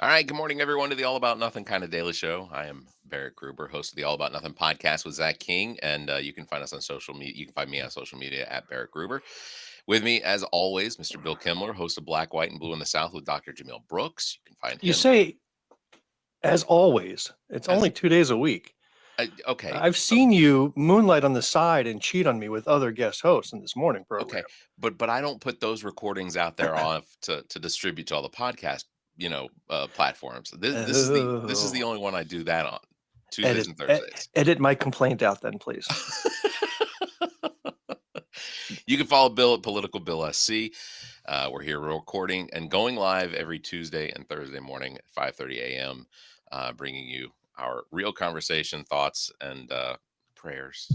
All right, good morning, everyone, to the All About Nothing kind of daily show. I am Barrett Gruber, host of the All About Nothing podcast with Zach King, and you can find us on social media. You can find me on social media at Barrett Gruber. With me, as always, Mr. Bill Kimler, host of Black, White, and Blue in the South with Dr. Jamil Brooks. You can find You him say, as always, it's as only 2 days a week. okay, I've seen you moonlight on the side and cheat on me with other guest hosts in this morning okay, program. but I don't put those recordings out there off to distribute to all the podcast platforms. This is the Oh, only one I do that on Tuesdays edit, and e- Thursdays. edit my complaint out then, please. You can follow Bill at Political Bill SC. We're here recording and going live every Tuesday and Thursday morning at 5:30 a.m., bringing you our real conversation, thoughts, and prayers.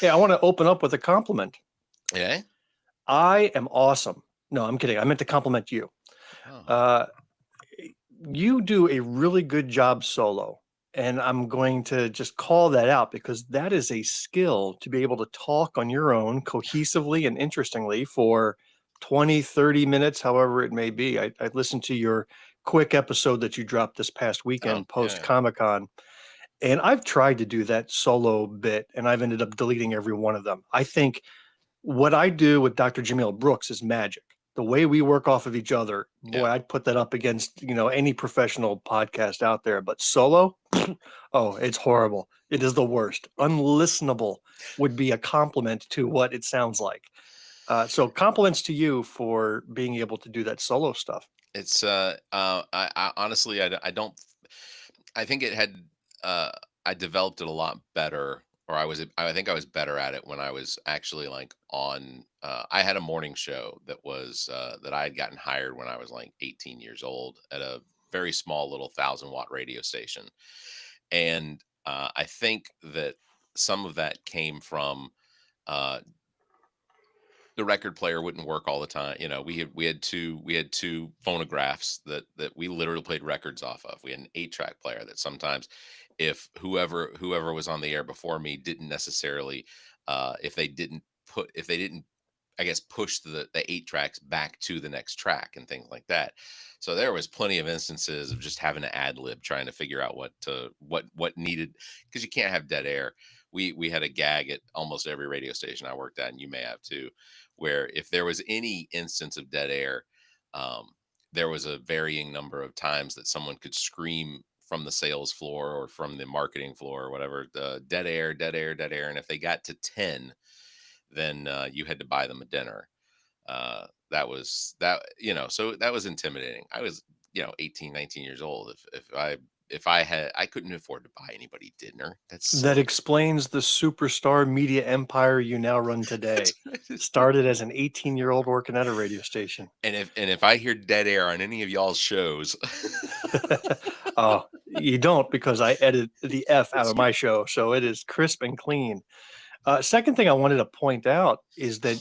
Hey, I want to open up with a compliment. Yeah. I am awesome. No, I'm kidding. I meant to compliment you. Oh, Uh, you do a really good job solo. And I'm going to just call that out because that is a skill to be able to talk on your own cohesively and interestingly for 20, 30 minutes, however it may be. I listened to your quick episode that you dropped this past oh, weekend post yeah. Comic Con. And I've tried to do that solo bit and I've ended up deleting every one of them. I think what I do with Dr. Jamil Brooks is magic. The way we work off of each other, boy, Yeah. I'd put that up against, any professional podcast out there. But solo, oh, it's horrible. It is the worst. Unlistenable would be a compliment to what it sounds like. So compliments to you for being able to do that solo stuff. It's I honestly I don't I think it had uh I developed it a lot better, or I think I was better at it when I was actually like on I had a morning show that I had gotten hired when I was like 18 years old at a very small little 1,000-watt radio station. And I think that some of that came from uh the record player wouldn't work all the time. We had two phonographs that we literally played records off of. We had an 8-track player that sometimes, if whoever was on the air before me didn't necessarily, if they didn't, I guess, push the 8 tracks back to the next track and things like that. So there was plenty of instances of just having to ad lib, trying to figure out what needed, because you can't have dead air. We had a gag at almost every radio station I worked at, and you may have too, where if there was any instance of dead air, um, there was a varying number of times that someone could scream from the sales floor or from the marketing floor or whatever, the dead air, dead air, dead air. And if they got to 10, then you had to buy them a dinner. So that was intimidating. I was, 18, 19 years old. If I couldn't afford to buy anybody dinner. That's That silly. explains the superstar media empire you now run today. Started as an 18-year-old working at a radio station. And if I hear dead air on any of y'all's shows, Oh, you don't because I edit the F out it's of my show, so it is crisp and clean. Second thing I wanted to point out is that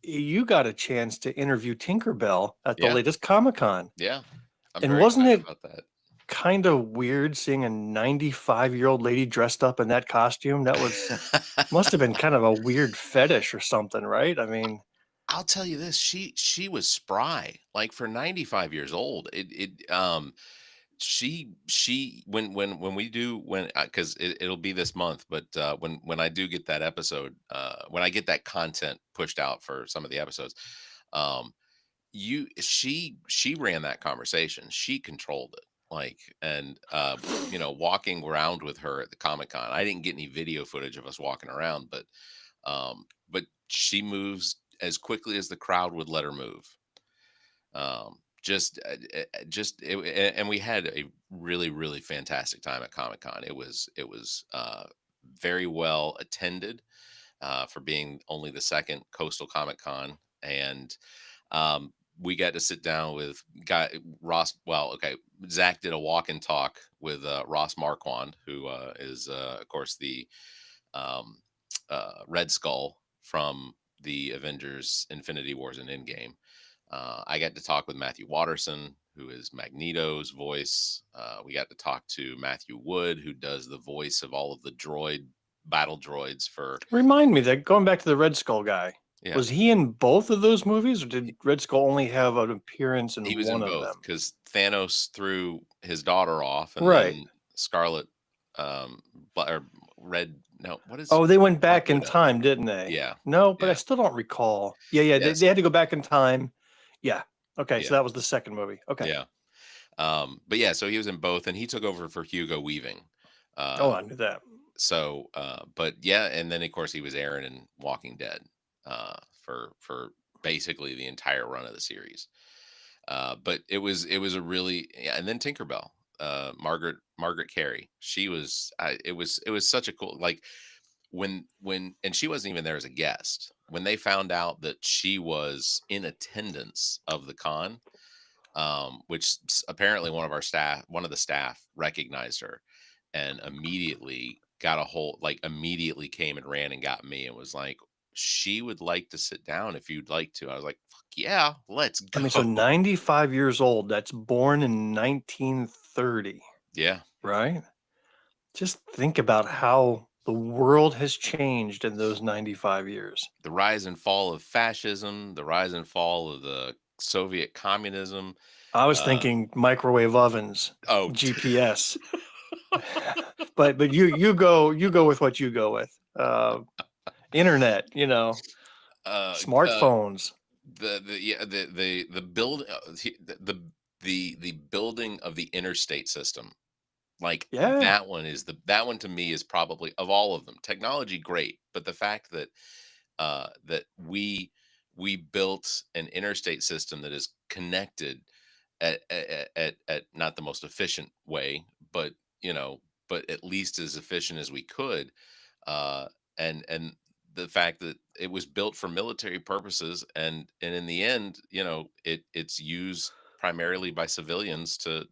you got a chance to interview Tinkerbell at the yeah, latest Comic Con. yeah. I'm And very wasn't excited it about that. kind of weird seeing a 95-year-old lady dressed up in that costume? That must have been kind of a weird fetish or something, right? I mean, I'll tell you this, she was spry. Like, for 95 years old, she when we do, when because it'll be this month, but when I do get that episode, when I get that content pushed out for some of the episodes, um you she ran that conversation. She controlled it. Like, and walking around with her at the Comic-Con, I didn't get any video footage of us walking around, but she moves as quickly as the crowd would let her move. And we had a really, really fantastic time at Comic-Con. It was very well attended, for being only the second coastal Comic-Con. And we got to sit down with guy Ross. Well, okay, Zach did a walk and talk with Ross Marquand, who is, of course, the um, Red Skull from the Avengers: Infinity Wars and Endgame. I got to talk with Matthew Watterson, who is Magneto's voice. We got to talk to Matthew Wood, who does the voice of all of the battle droids for. remind me that going back to the Red Skull guy. Yeah. Was he in both of those movies, or did Red Skull only have an appearance in He was in one of both them? because Thanos threw his daughter off, and Right. then Scarlet, or Red. No, what is Oh, they went Black back in Widow? time, didn't they? Yeah, No, but I yeah, still don't recall. Yeah, yeah, they yes, had to go back in time. Yeah. Okay, so yeah, that was the second movie. Okay. yeah. But yeah, so he was in both, and he took over for Hugo Weaving. Oh, Uh, I knew that. but yeah, and then of course he was Aaron in Walking Dead, for basically the entire run of the series. But it was a really, yeah, and then Tinkerbell, Margaret Carey. She was, it was such a cool, like, when and she wasn't even there as a guest. When they found out that she was in attendance of the con, which apparently one of the staff recognized her and immediately got a hold, like immediately came and ran and got me and was like, she would like to sit down if you'd like to. I was like, fuck yeah, let's I mean, so go. 95 years old, that's born in 1930, Yeah. right? Just think about how the world has changed in those 95 years. The rise and fall of fascism, the rise and fall of the Soviet communism. I was Uh, thinking microwave ovens, oh, GPS, but you go with what you go with. Internet, uh, uh, smartphones. the yeah, the build the building of the interstate system. Like, Yeah, that one to me is probably, of all of them, technology great, but the fact that that we built an interstate system that is connected at not the most efficient way, but but at least as efficient as we could, uh, and the fact that it was built for military purposes, and in the end, it's used primarily by civilians to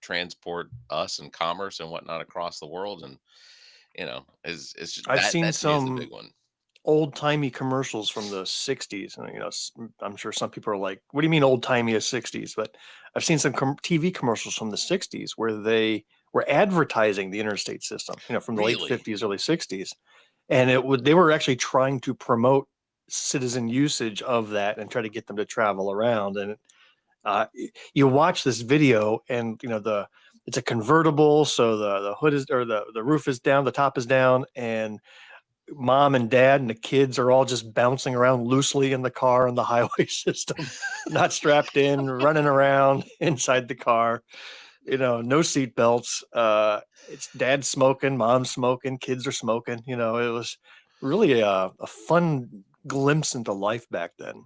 transport us and commerce and whatnot across the world, and it's just I've that seen that to me is the big some one. old-timey commercials from the 60s, and, I'm sure some people are like, "What do you mean old-timey as 60s?" But I've seen some TV commercials from the 60s where they were advertising the interstate system, from the late Really? 50s, early 60s, and they were actually trying to promote citizen usage of that and try to get them to travel around, and you watch this video, and it's a convertible, so the hood is, or the roof is down, the top is down, and mom and dad and the kids are all just bouncing around loosely in the car on the highway system, not strapped in, running around inside the car, no seat belts. It's dad smoking, mom smoking, kids are smoking. It was really a fun glimpse into life back then.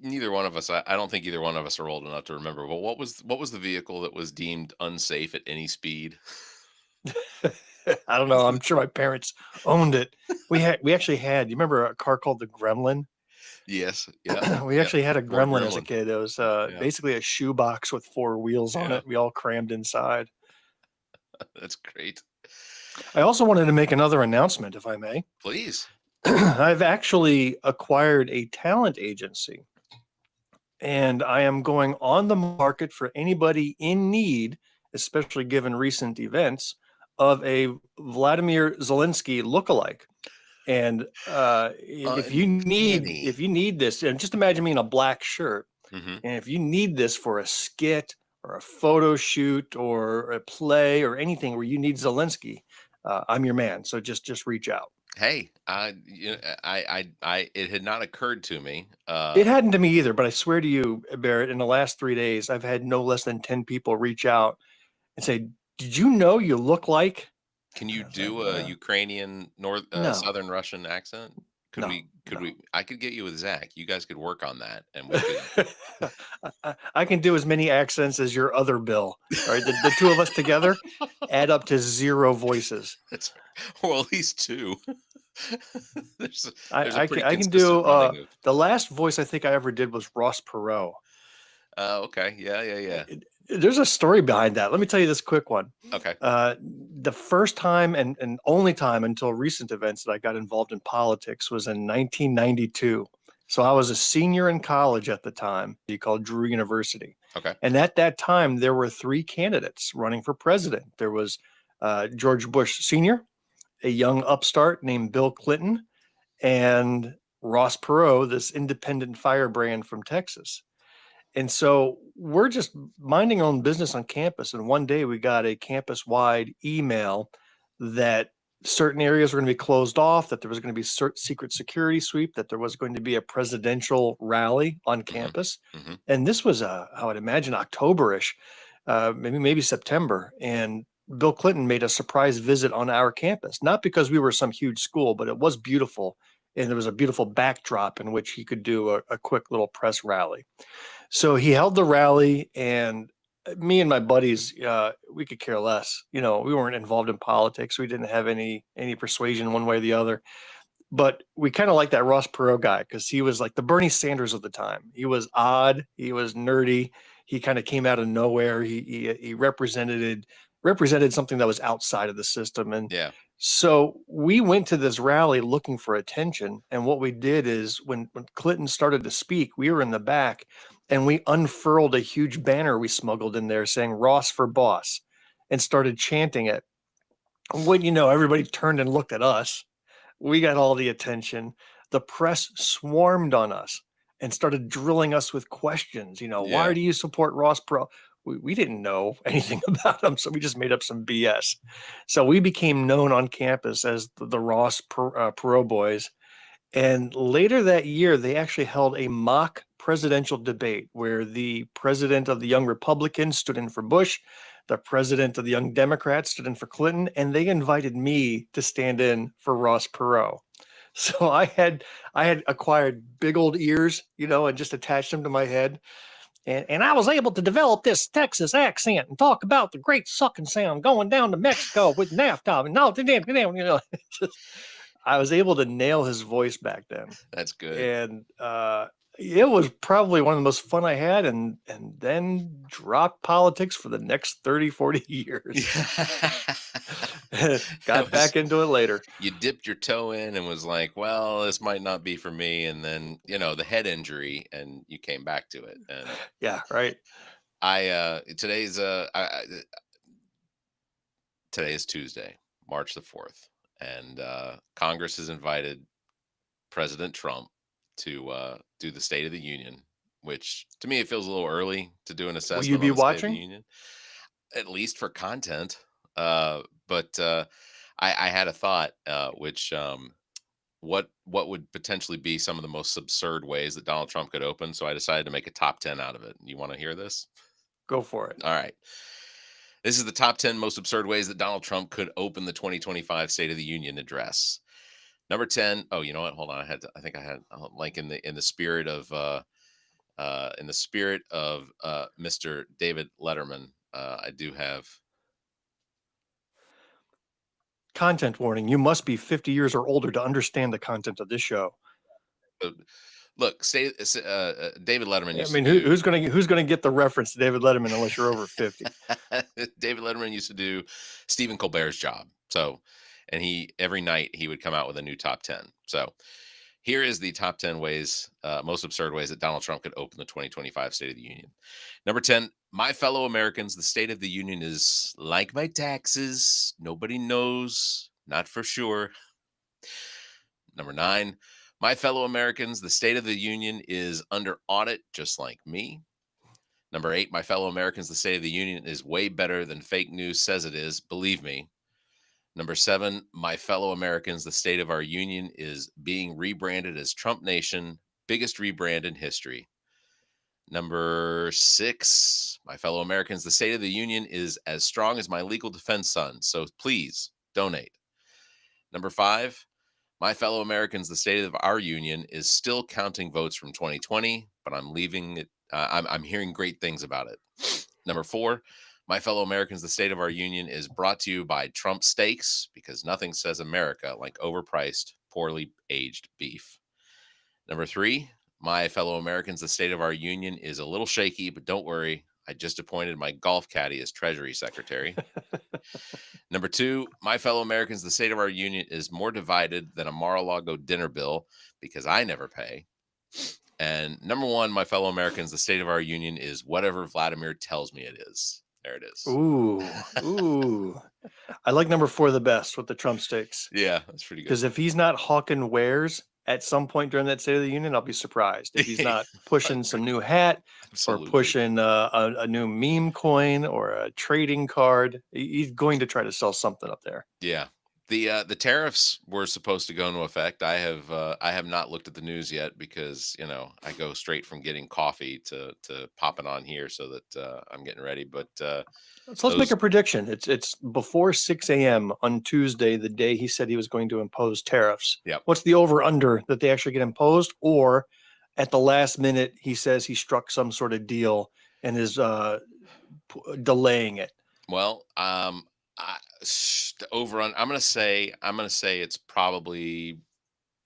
Neither one of us. I don't think either one of us are old enough to remember. But what was the vehicle that was deemed unsafe at any speed? I don't know. I'm sure my parents owned it. We actually had. You remember a car called the Gremlin? Yes. Yeah. We Yeah. actually had a Ford Gremlin as a Gremlin. kid. It was Yeah. basically a shoebox with four wheels on Yeah. it. We all crammed inside. That's great. I also wanted to make another announcement, if I may. Please. I've actually acquired a talent agency, and I am going on the market for anybody in need, especially given recent events, of a Vladimir Zelensky lookalike. And Uncanny. if you need this, and just imagine me in a black shirt, Hmm. and if you need this for a skit or a photo shoot or a play or anything where you need Zelensky, I'm your man. So just reach out. Hey, it had not occurred to me. It hadn't to me either, but I swear to you, Barrett, in the last 3 days, I've had no less than 10 people reach out and say, "Did you know you look like?" Can And you I was like, do a Ukrainian no, Southern Russian accent? Could no, we? Could no. we? I could get you with Zach. You guys could work on that, and we could. I can do as many accents as your other Bill. All right, the two of us together add up to zero voices. That's well, at least two. there's a, there's a I pretty can do consistent running of. the last voice I think I ever did was Ross Perot. Okay, yeah, yeah, yeah. There's a story behind that. Let me tell you this quick one. Okay, The first time and only time until recent events that I got involved in politics was in 1992. So I was a senior in college at the time, called Drew University. okay. And at that time, there were three candidates running for president. There was George Bush Sr., a young upstart named Bill Clinton, and Ross Perot, this independent firebrand from Texas. And so we're just minding our own business on campus. And one day we got a campus wide email that certain areas were going to be closed off, that there was going to be secret security sweep, that there was going to be a presidential rally on Mhm. campus. Mhm. And this was, I would imagine, Octoberish, maybe September. And Bill Clinton made a surprise visit on our campus, not because we were some huge school, but it was beautiful. And there was a beautiful backdrop in which he could do a quick little press rally. So he held the rally, and me and my buddies, we could care less. We weren't involved in politics. We didn't have any persuasion one way or the other. But we kind of like that Ross Perot guy because he was like the Bernie Sanders of the time. He was odd. He was nerdy. He kind of came out of nowhere. He represented something that was outside of the system. And Yeah. so we went to this rally looking for attention. And what we did is when Clinton started to speak, we were in the back and we unfurled a huge banner we smuggled in there saying Ross for boss and started chanting it. When everybody turned and looked at us, we got all the attention. The press swarmed on us and started drilling us with questions. Why Yeah. do you support Ross Perot? We didn't know anything about him, so we just made up some BS. So we became known on campus as the Perot boys. And later that year, they actually held a mock presidential debate where the president of the Young Republicans stood in for Bush, the president of the Young Democrats stood in for Clinton, and they invited me to stand in for Ross Perot. So I had acquired big old ears, and just attached them to my head. And I was able to develop this Texas accent and talk about the great sucking sound going down to Mexico with NAFTA. And no, just, I was able to nail his voice back then. That's good. And it was probably one of the most fun I had, and then dropped politics for the next 30, 40 years. Got back into it later. You dipped your toe in and was like, well, this might not be for me. And then, the head injury, and you came back to it. And Yeah, right. today is Tuesday, March the 4th. And Congress has invited President Trump to do the State of the Union, which to me, it feels a little early to do an Will you assessment be on the State of the watching? Union, at least for content. But I had a thought, which what would potentially be some of the most absurd ways that Donald Trump could open. So I decided to make a top 10 out of it. You want to hear this? Go for it. All right. This is the top 10 most absurd ways that Donald Trump could open the 2025 State of the Union address. Number 10. Oh, you know what? Hold on. I think I had like in the spirit of Mr. David Letterman. I do have. Content warning. You must be 50 years or older to understand the content of this show. uh, Look, David Letterman I used to mean, do. who's gonna get the reference to David Letterman unless you're over 50? David Letterman used to do Stephen Colbert's job. So, and every night he would come out with a new top 10. So, here is the top 10 ways, most absurd ways that Donald Trump could open the 2025 State of the Union. Number 10, my fellow Americans, the State of the Union is like my taxes. Nobody knows, not for sure. Number 9, my fellow Americans, the State of the Union is under audit, just like me. Number 8, my fellow Americans, the State of the Union is way better than fake news says it is. Believe me. Number 7, my fellow Americans, the state of our union is being rebranded as Trump Nation, biggest rebrand in history. Number 6, my fellow Americans, the State of the Union is as strong as my legal defense fund. So please donate. Number 5, my fellow Americans, the state of our union is still counting votes from 2020, but I'm leaving it. I'm hearing great things about it. Number 4, my fellow Americans, the state of our union is brought to you by Trump Steaks because nothing says America like overpriced, poorly aged beef. Number 3, my fellow Americans, the state of our union is a little shaky, but don't worry. I just appointed my golf caddy as Treasury Secretary. Number 2, my fellow Americans, the state of our union is more divided than a Mar-a-Lago dinner bill because I never pay. And number 1, my fellow Americans, the state of our union is whatever Vladimir tells me it is. There it is. Ooh. I like number 4 the best with the Trump steaks. Yeah, that's pretty good. Because if he's not hawking wares at some point during that State of the Union, I'll be surprised if he's not pushing some new hat or Absolutely. pushing a new meme coin or a trading card. He's going to try to sell something up there. Yeah. The tariffs were supposed to go into effect. I have not looked at the news yet because, I go straight from getting coffee to popping on here so that I'm getting ready. But So let's make those, a prediction. It's before 6 a.m. on Tuesday, the day he said he was going to impose tariffs. yep. What's the over under that they actually get imposed? Or at the last minute, he says he struck some sort of deal and is delaying it. Well, over on. I'm gonna say it's probably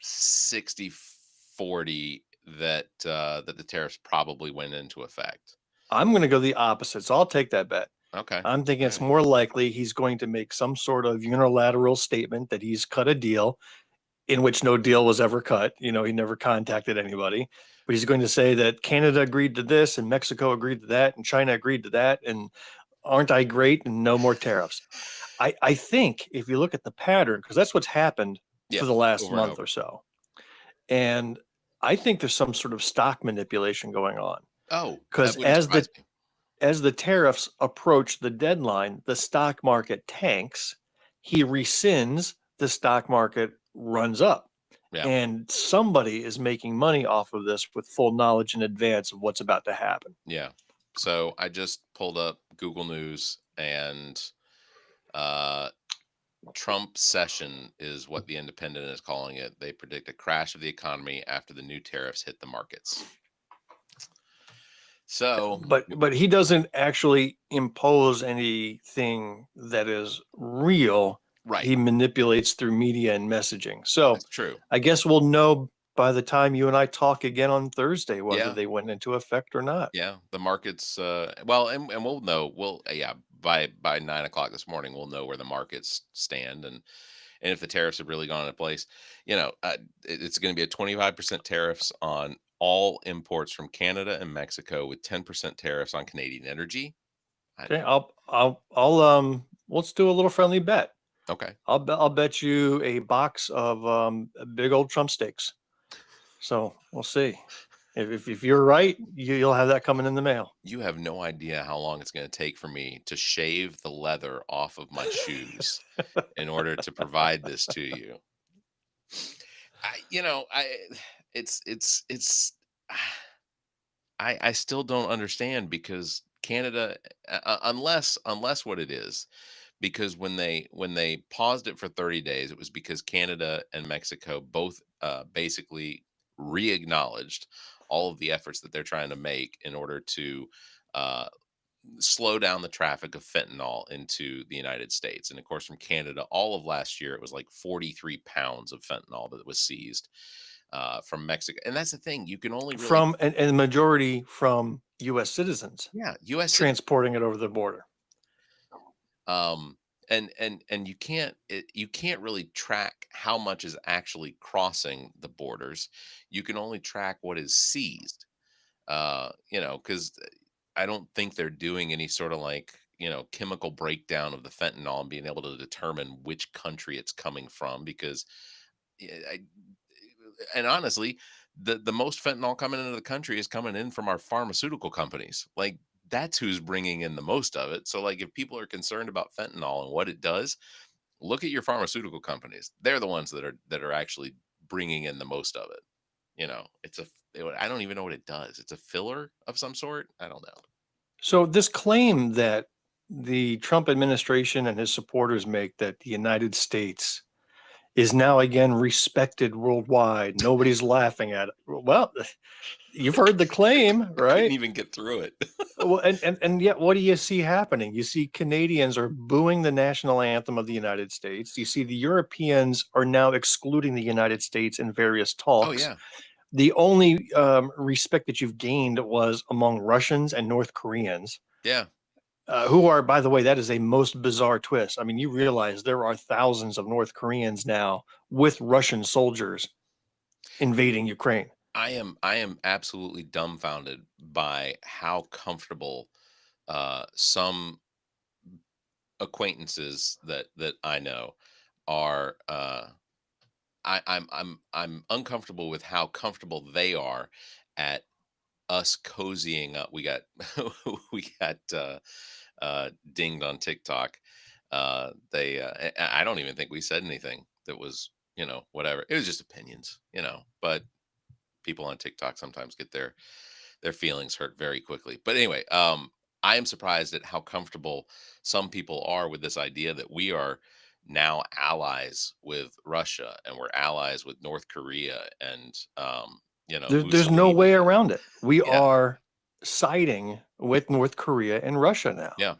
60-40 that the tariffs probably went into effect. I'm going to go the opposite. So I'll take that bet. Okay. I'm thinking All it's right. more likely he's going to make some sort of unilateral statement that he's cut a deal in which no deal was ever cut. He never contacted anybody, but he's going to say that Canada agreed to this and Mexico agreed to that and China agreed to that. And aren't I great? And no more tariffs. I think if you look at the pattern, because that's what's happened for Yep. the last Over and month over. or so. And I think there's some sort of stock manipulation going on Oh, because that wouldn't surprise me. as the tariffs approach the deadline, the stock market tanks. He rescinds, the stock market runs up. Yeah. And somebody is making money off of this with full knowledge in advance of what's about to happen. Yeah. So I just pulled up Google News and uh Trump session is what the Independent is calling it. They predict a crash of the economy after the new tariffs hit the markets. So, But he doesn't actually impose anything that is real. right. He manipulates through media and messaging. So That's true. I guess we'll know by the time you and I talk again on Thursday whether Yeah. they went into effect or not. Yeah. The markets, well, and we'll know, yeah, by 9 o'clock this morning, we'll know where the markets stand. And if the tariffs have really gone into place, it's going to be a 25% tariffs on all imports from Canada and Mexico with 10% tariffs on Canadian energy. I, Okay, I'll let's do a little friendly bet. okay. I'll bet you a box of big old Trump steaks. So we'll see. If you're right, you'll have that coming in the mail. You have no idea how long it's going to take for me to shave the leather off of my shoes in order to provide this to you. I it's I still don't understand because Canada, unless what it is, because when they paused it for 30 days, it was because Canada and Mexico both basically re-acknowledged all of the efforts that they're trying to make in order to uh, slow down the traffic of fentanyl into the United States. And of course, from Canada, all of last year, it was like 43 pounds of fentanyl that was seized from Mexico. And that's the thing, you can only really, And the majority from U.S. citizens yeah, US citizens. transporting it over the border. Um, and you can't really track how much is actually crossing the borders. You can only track what is seized. Because I don't think they're doing any sort of like, chemical breakdown of the fentanyl and being able to determine which country it's coming from because I, and honestly, the most fentanyl coming into the country is coming in from our pharmaceutical companies. Like that's who's bringing in the most of it. So like if people are concerned about fentanyl and what it does, look at your pharmaceutical companies. They're the ones that are actually bringing in the most of it. I don't even know what it does. It's a filler of some sort. I don't know. So this claim that the Trump administration and his supporters make that the United States is now again respected worldwide. Nobody's laughing at it. Well, you've heard the claim, I couldn't right? even get through it. Well, and yet, what do you see happening? You see Canadians are booing the national anthem of the United States. You see the Europeans are now excluding the United States in various Oh talks. yeah. The only respect that you've gained was among Russians and North Koreans, Yeah. who are, by the way, that is a most bizarre twist. I mean, you realize there are thousands of North Koreans now with Russian soldiers invading Ukraine. I am absolutely dumbfounded by how comfortable some acquaintances that I know are I'm uncomfortable with how comfortable they are at us cozying up. We got we got dinged on TikTok. I don't even think we said anything that was, whatever. It was just opinions, but people on TikTok sometimes get their feelings hurt very quickly. But anyway, I am surprised at how comfortable some people are with this idea that we are now allies with Russia and we're allies with North Korea and There's no way Mussolini. around it. We Yeah, are siding with North Korea and Russia now. yeah,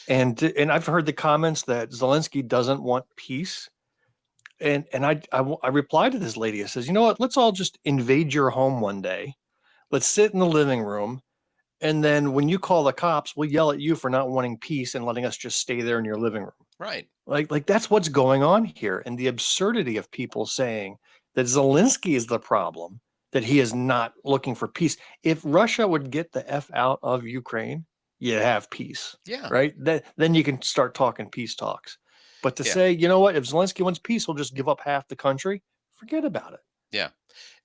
And I've heard the comments that Zelensky doesn't want peace. And I replied to this lady. I says, you know what? Let's all just invade your home one day. Let's sit in the living room. And then when you call the cops, we'll yell at you for not wanting peace and letting us just stay there in your living room. right. Like that's what's going on here. And the absurdity of people saying that Zelensky is the problem, that he is not looking for peace. If Russia would get the F out of Ukraine, you have peace, Yeah, right? Then you can start talking peace talks. But to yeah, say, you know what, if Zelensky wants peace, he'll just give up half the country, forget about it. yeah.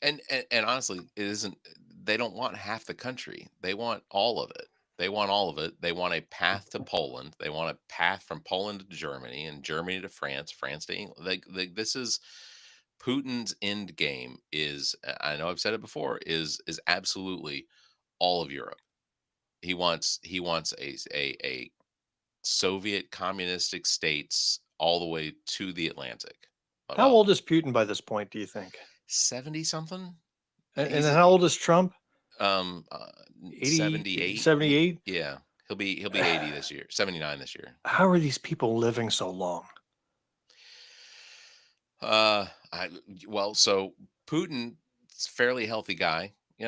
And honestly, it isn't. They don't want half the country. They want all of it. They want all of it. They want a path to Poland. They want a path from Poland to Germany and Germany to France, France to England. This is Putin's end game. I know I've said it before. Is absolutely all of Europe. He wants a Soviet communistic states all the way to the Atlantic. How Well, old is Putin by this point, do you think? 70 something. And He's then how old is Trump? Um, uh, 80, 78. 78? Yeah, he'll be 80 this year. 79 this year. How are these people living so long? I well, so Putin's fairly healthy guy. He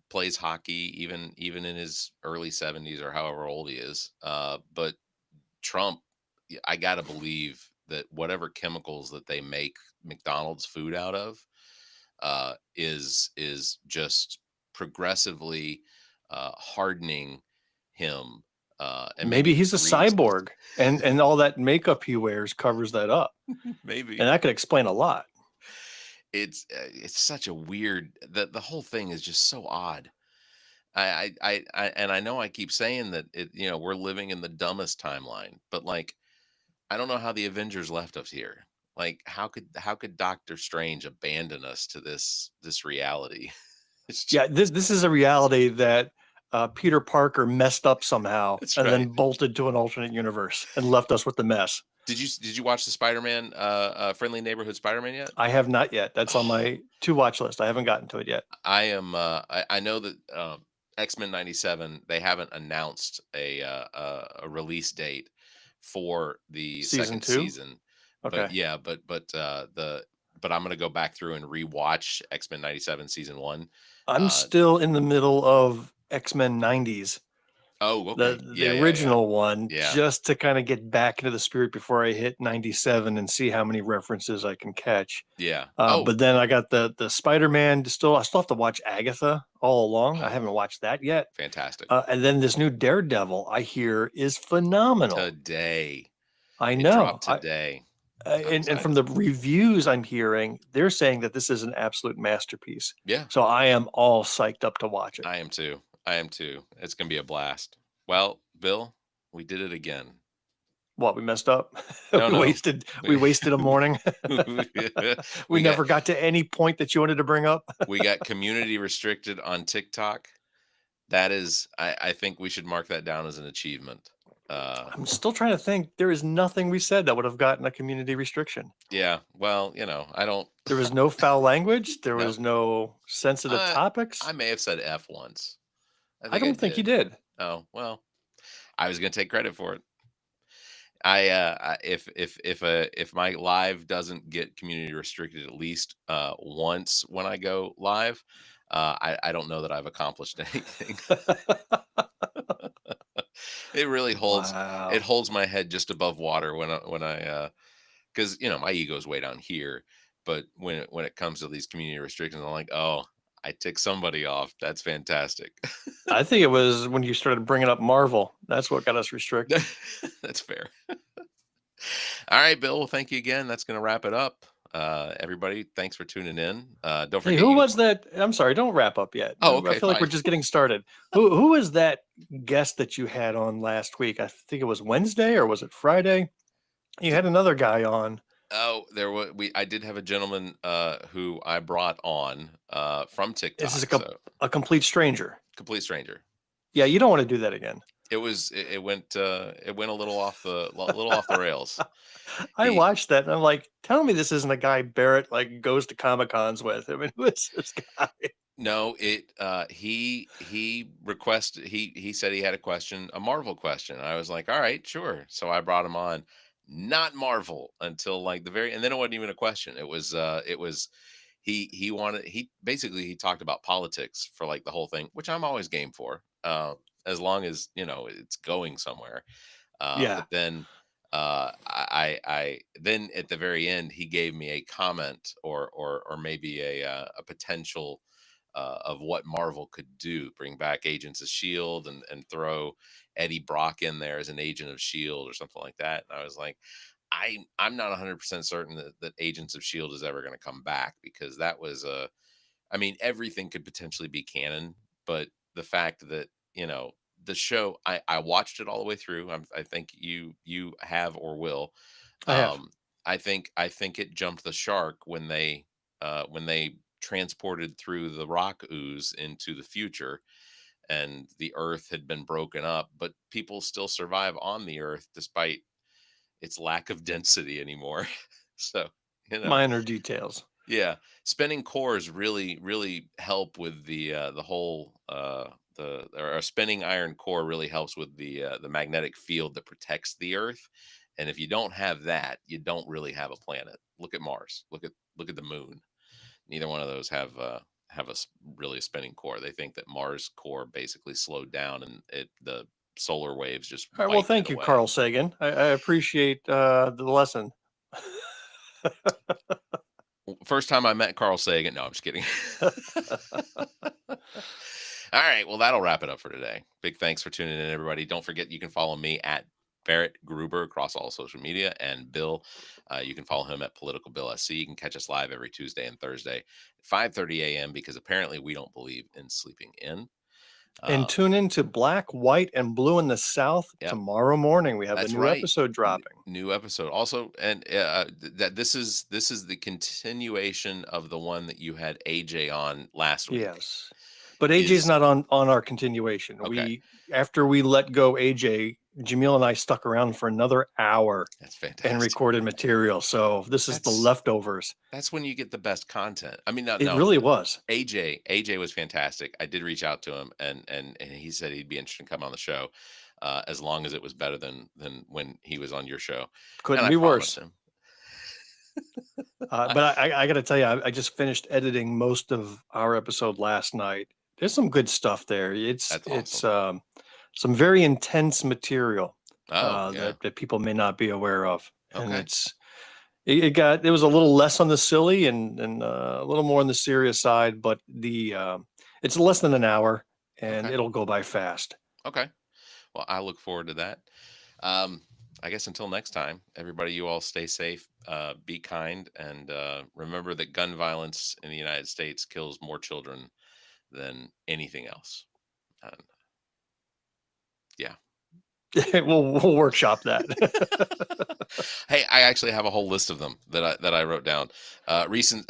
plays hockey even in his early 70s or however old he is. But Trump, I gotta believe that whatever chemicals that they make McDonald's food out of is just progressively hardening him and Maybe maybe he's a reinstance cyborg and all that makeup he wears covers that up. maybe And that could explain a lot. it's such a weird the whole thing is just so odd. And I know I keep saying that we're living in the dumbest timeline, but like I don't know how the Avengers left us here. Like how could Doctor Strange abandon us to this reality? It's just, Yeah, this is a reality that Peter Parker messed up somehow that's and right. then bolted to an alternate universe and left us with the mess. Did you watch the Spider-Man Friendly Neighborhood Spider-Man yet? I have not yet. That's on Oh, my to watch list. I haven't gotten to it yet. I am I know that X-Men 97 they haven't announced a release date for the Season second 2? season. But Okay. yeah, but I'm going to go back through and rewatch X-Men 97 season 1. I'm Uh still in the middle of X-Men 90s, oh, the okay. the Yeah, yeah, yeah. original one, Yeah. just to kind of get back into the spirit before I hit 97 and see how many references I can catch. Yeah. Oh, But then I got the Spider-Man. I still have to watch Agatha all along. I oh, haven't watched that yet. fantastic. And then this new Daredevil I hear is phenomenal. Today. I It know. dropped today. I'm And from excited. the reviews I'm hearing, they're saying that this is an absolute masterpiece. Yeah. So I am all psyched up to watch it. I am too. I am too. It's gonna be a blast. Well, Bill, we did it again. What, we messed up? No, we no. wasted we wasted a morning. We we got never got to any point that you wanted to bring up. we got community restricted on TikTok. That is, I think we should mark that down as an achievement. I'm still trying to think. There is nothing we said that would have gotten a community restriction. Yeah. Well, I don't. There was no foul language. There No. was no sensitive I topics. may have said F once. I I think I don't think you did. did. Oh well, I was gonna take credit for it. If my live doesn't get community restricted at least once when I go live, I don't know that I've accomplished anything. It really Wow. holds my head just above water when I because my ego is way down here, but when it comes to these community restrictions, I'm like, oh, I tick somebody off. That's fantastic. I think it was when you started bringing up Marvel. That's what got us restricted. That's fair. All right, Bill. Well, thank you again. That's going to wrap it up. Everybody, thanks for tuning in. Don't Hey, forget who you. was that? I'm sorry, don't wrap up yet. Oh, I okay, feel like we're fine. just getting started. Who was that guest that you had on last week? I think it was Wednesday or was it Friday? You had another guy on. Oh, there was I did have a gentleman who I brought on from This is TikTok. So a complete stranger. complete stranger. Yeah, you don't want to do that again. It went a little off the rails. I He watched that and I'm like, tell me this isn't a guy Barrett like goes to Comic Cons with. I mean, who is this guy? No, he requested he said he had a question, a Marvel question. I was like, all right, sure. So I brought him on, not Marvel until like the very, and then it wasn't even a question. It was he wanted, he basically he talked about politics for like the whole thing, which I'm always game for, as long as it's going somewhere. Yeah, But then I then at the very end he gave me a comment or maybe a potential of what Marvel could do, bring back Agents of Shield and throw Eddie Brock in there as an agent of Shield or something like that. And I was like, I'm not 100% certain that Agents of Shield is ever going to come back, because that was a, I mean, everything could potentially be canon, but the fact that, the show, I watched it all the way through. I think you have or will. I have. Um, I think it jumped the shark when they transported through the rock ooze into the future, and the Earth had been broken up, but people still survive on the Earth despite its lack of density anymore. So, you know, Minor details. yeah, spinning cores really help with the whole the or a spinning iron core really helps with the magnetic field that protects the Earth. And if you don't have that, you don't really have a planet. Look at Mars. Look at the moon. Neither one of those have really a spinning core. They think that Mars core basically slowed down and the solar waves just All right. Well, wiped it thank you, away. Carl Sagan. I appreciate the lesson. First time I met Carl Sagan. No, I'm just kidding. All right. Well, that'll wrap it up for today. Big thanks for tuning in, everybody. Don't forget you can follow me at Barrett Gruber across all social media, and Bill, you can follow him at Political Bill SC. You can catch us live every Tuesday and Thursday at 5:30 a.m. because apparently we don't believe in sleeping in. And Uh, tune in to Black, White, and Blue in the South yep, tomorrow morning. We have the that's new right. episode dropping. New episode also, and that this is the continuation of the one that you had AJ on last week. Yes. But AJ's Is not on our continuation. okay. We After we let go AJ, Jamil and I stuck around for another hour That's and fantastic. recorded material. So this is the That's leftovers. That's when you get the best content. I mean, no, It no. really was. AJ was fantastic. I did reach out to him, and he said he'd be interested in coming on the show, as long as it was better than when he was on your show. And Couldn't I be promised worse. him. But I got to tell you, I just finished editing most of our episode last night. There's some good stuff there. That's It's awesome. some very intense material Oh yeah. that people may not be aware of, and Okay. it was a little less on the silly and a little more on the serious side, but it's less than an hour, and Okay. it'll go by fast. Okay. Well, I look forward to that. Um, I guess until next time, everybody, you all stay safe, be kind, and remember that gun violence in the United States kills more children than anything else. And yeah. We'll workshop that. Hey, I actually have a whole list of them that I wrote down. Recent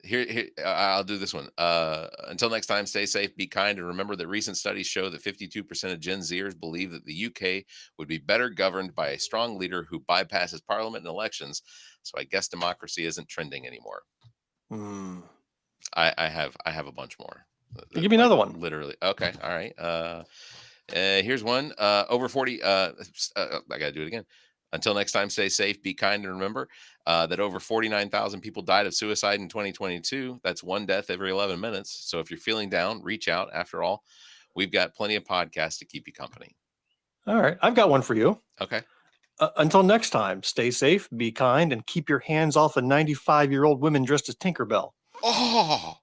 here I'll do this one. Until next time, stay safe, be kind, and remember that recent studies show that 52% of Gen Zers believe that the UK would be better governed by a strong leader who bypasses parliament and elections. So I guess democracy isn't trending anymore. Hmm. I have a bunch more. Give me Like another one. literally. Okay. All right. Here's one. Over 40. I got to do it again. Until next time, stay safe, be kind, and remember that over 49,000 people died of suicide in 2022. That's one death every 11 minutes. So if you're feeling down, reach out. After all, we've got plenty of podcasts to keep you company. All right, I've got one for you. Okay. Until next time, stay safe, be kind, and keep your hands off of 95-year-old women dressed as Tinkerbell. Oh,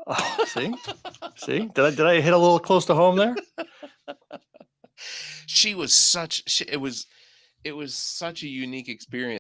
Oh, see, did I hit a little close to home there? she was such. It was. it was such a unique experience.